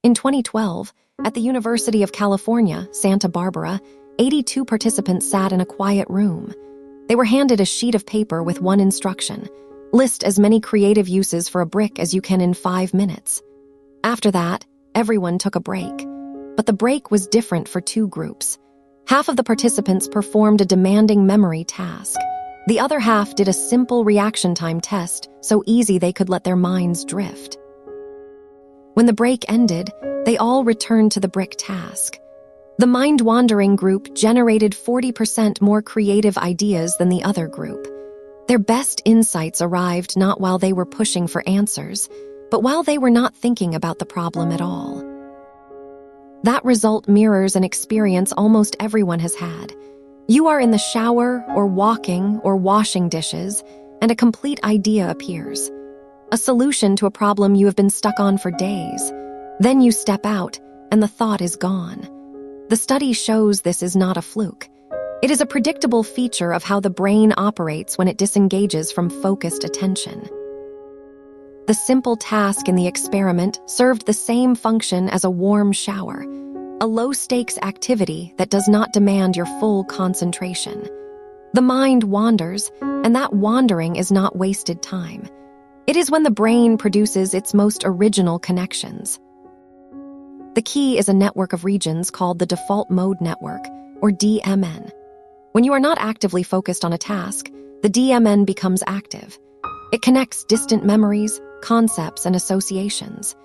In 2012, at the University of California, Santa Barbara, 82 participants sat in a quiet room. They were handed a sheet of paper with one instruction: list as many creative uses for a brick as you can in 5 minutes. After that, everyone took a break. But the break was different for two groups. Half of the participants performed a demanding memory task. The other half did a simple reaction time test, so easy they could let their minds drift. When the break ended, they all returned to the brick task. The mind-wandering group generated 40% more creative ideas than the other group. Their best insights arrived not while they were pushing for answers, but while they were not thinking about the problem at all. That result mirrors an experience almost everyone has had. You are in the shower or walking or washing dishes, and a complete idea appears. A solution to a problem you have been stuck on for days. Then you step out, and the thought is gone. The study shows this is not a fluke. It is a predictable feature of how the brain operates when it disengages from focused attention. The simple task in the experiment served the same function as a warm shower, a low-stakes activity that does not demand your full concentration. The mind wanders, and that wandering is not wasted time. It is when the brain produces its most original connections. The key is a network of regions called the default mode network, or DMN. When you are not actively focused on a task, the DMN becomes active. It connects distant memories, concepts, and associations.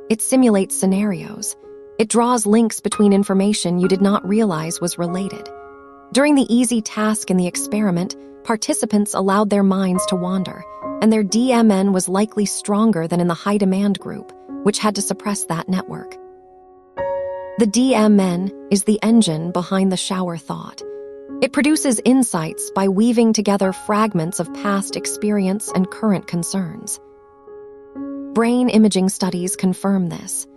It simulates scenarios. It draws links between information you did not realize was related. During the easy task in the experiment, participants allowed their minds to wander, and their DMN was likely stronger than in the high-demand group, which had to suppress that network. The DMN is the engine behind the shower thought. It produces insights by weaving together fragments of past experience and current concerns. Brain imaging studies confirm this.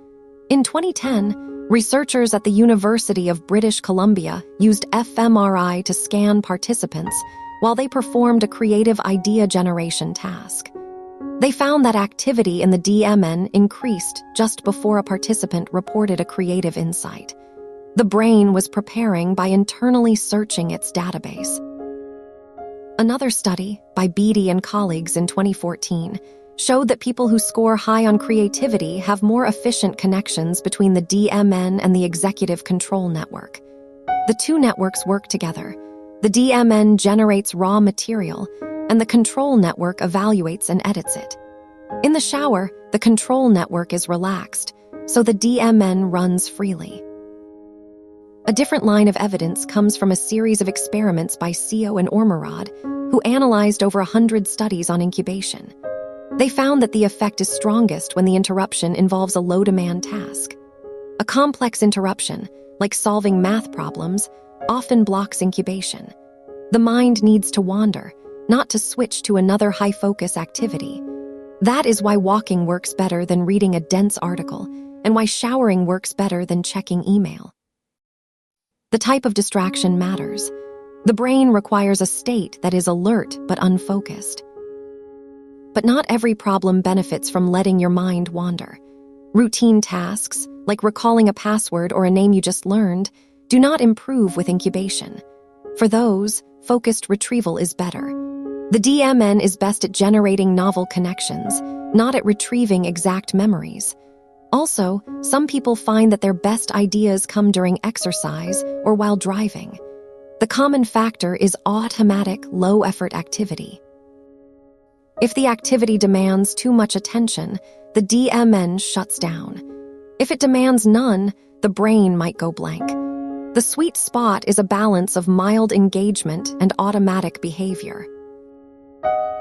In 2010, researchers at the University of British Columbia used fMRI to scan participants while they performed a creative idea generation task. They found that activity in the DMN increased just before a participant reported a creative insight. The brain was preparing by internally searching its database. Another study, by Beatty and colleagues in 2014, showed that people who score high on creativity have more efficient connections between the DMN and the executive control network. The two networks work together. The DMN generates raw material, and the control network evaluates and edits it. In the shower, the control network is relaxed, so the DMN runs freely. A different line of evidence comes from a series of experiments by Seo and Ormerod, who analyzed over 100 studies on incubation. They found that the effect is strongest when the interruption involves a low-demand task. A complex interruption, like solving math problems, often blocks incubation. The mind needs to wander, not to switch to another high-focus activity. That is why walking works better than reading a dense article, and why showering works better than checking email. The type of distraction matters. The brain requires a state that is alert but unfocused. But not every problem benefits from letting your mind wander. Routine tasks, like recalling a password or a name you just learned, do not improve with incubation. For those, focused retrieval is better. The DMN is best at generating novel connections, not at retrieving exact memories. Also, some people find that their best ideas come during exercise or while driving. The common factor is automatic, low-effort activity. If the activity demands too much attention, the DMN shuts down. If it demands none, the brain might go blank. The sweet spot is a balance of mild engagement and automatic behavior.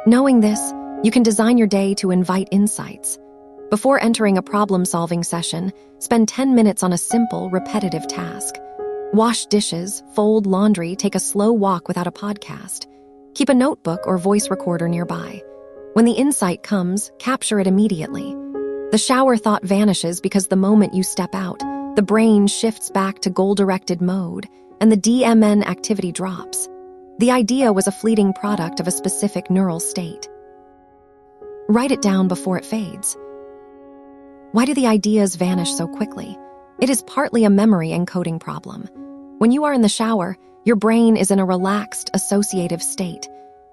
Knowing this, you can design your day to invite insights. Before entering a problem-solving session, spend 10 minutes on a simple, repetitive task. Wash dishes, fold laundry, take a slow walk without a podcast. Keep a notebook or voice recorder nearby. When the insight comes, capture it immediately. The shower thought vanishes because the moment you step out, the brain shifts back to goal-directed mode, and the DMN activity drops. The idea was a fleeting product of a specific neural state. Write it down before it fades. Why do the ideas vanish so quickly? It is partly a memory encoding problem. When you are in the shower, your brain is in a relaxed, associative state.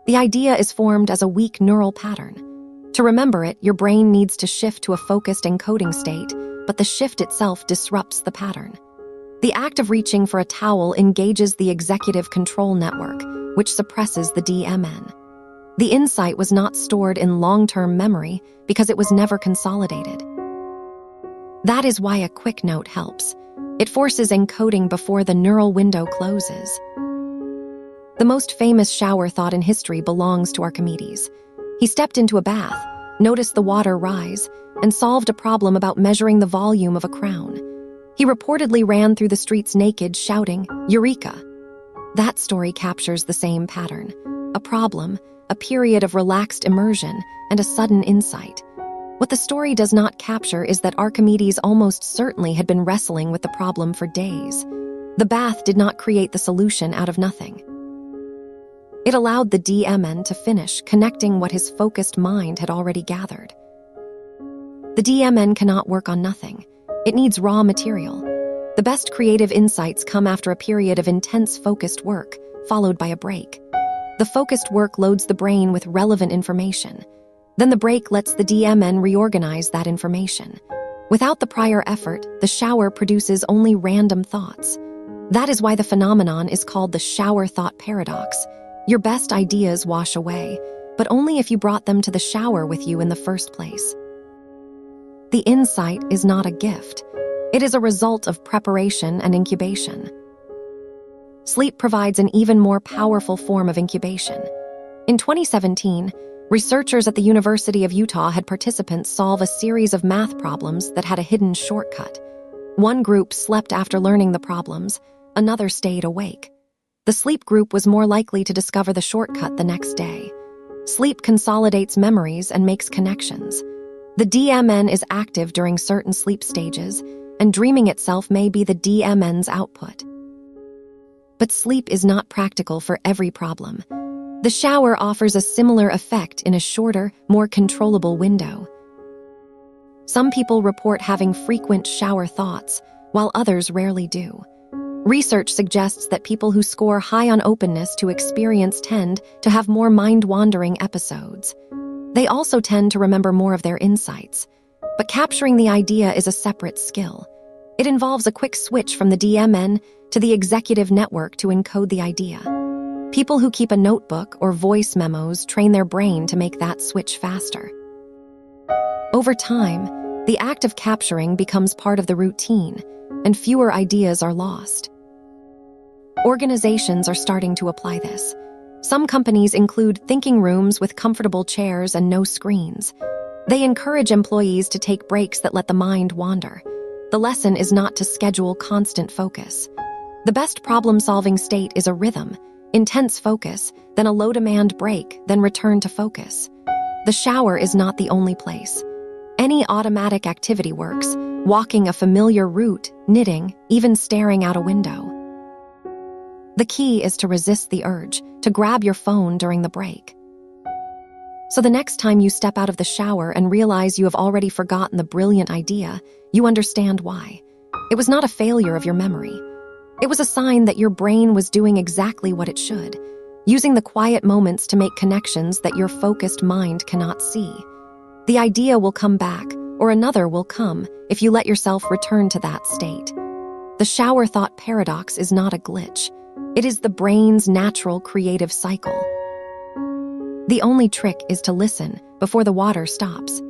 The idea is formed as a weak neural pattern. To remember it, your brain needs to shift to a focused encoding state, but the shift itself disrupts the pattern. The act of reaching for a towel engages the executive control network, which suppresses the DMN. The insight was not stored in long-term memory because it was never consolidated. That is why a quick note helps. It forces encoding before the neural window closes. The most famous shower thought in history belongs to Archimedes. He stepped into a bath, noticed the water rise, and solved a problem about measuring the volume of a crown. He reportedly ran through the streets naked, shouting, "Eureka!" That story captures the same pattern. A problem, a period of relaxed immersion, and a sudden insight. What the story does not capture is that Archimedes almost certainly had been wrestling with the problem for days. The bath did not create the solution out of nothing. It allowed the DMN to finish, connecting what his focused mind had already gathered. The DMN cannot work on nothing. It needs raw material. The best creative insights come after a period of intense focused work, followed by a break. The focused work loads the brain with relevant information. Then the break lets the DMN reorganize that information. Without the prior effort, the shower produces only random thoughts. That is why the phenomenon is called the shower thought paradox. Your best ideas wash away, but only if you brought them to the shower with you in the first place. The insight is not a gift. It is a result of preparation and incubation. Sleep provides an even more powerful form of incubation. In 2017, researchers at the University of Utah had participants solve a series of math problems that had a hidden shortcut. One group slept after learning the problems, another stayed awake. The sleep group was more likely to discover the shortcut the next day. Sleep consolidates memories and makes connections. The DMN is active during certain sleep stages, and dreaming itself may be the DMN's output. But sleep is not practical for every problem. The shower offers a similar effect in a shorter, more controllable window. Some people report having frequent shower thoughts, while others rarely do. Research suggests that people who score high on openness to experience tend to have more mind-wandering episodes. They also tend to remember more of their insights. But capturing the idea is a separate skill. It involves a quick switch from the DMN to the executive network to encode the idea. People who keep a notebook or voice memos train their brain to make that switch faster. Over time, the act of capturing becomes part of the routine, and fewer ideas are lost. Organizations are starting to apply this. Some companies include thinking rooms with comfortable chairs and no screens. They encourage employees to take breaks that let the mind wander. The lesson is not to schedule constant focus. The best problem-solving state is a rhythm, intense focus, then a low-demand break, then return to focus. The shower is not the only place. Any automatic activity works, walking a familiar route, knitting, even staring out a window. The key is to resist the urge, to grab your phone during the break. So the next time you step out of the shower and realize you have already forgotten the brilliant idea, you understand why. It was not a failure of your memory. It was a sign that your brain was doing exactly what it should, using the quiet moments to make connections that your focused mind cannot see. The idea will come back, or another will come, if you let yourself return to that state. The shower thought paradox is not a glitch. It is the brain's natural creative cycle. The only trick is to listen before the water stops.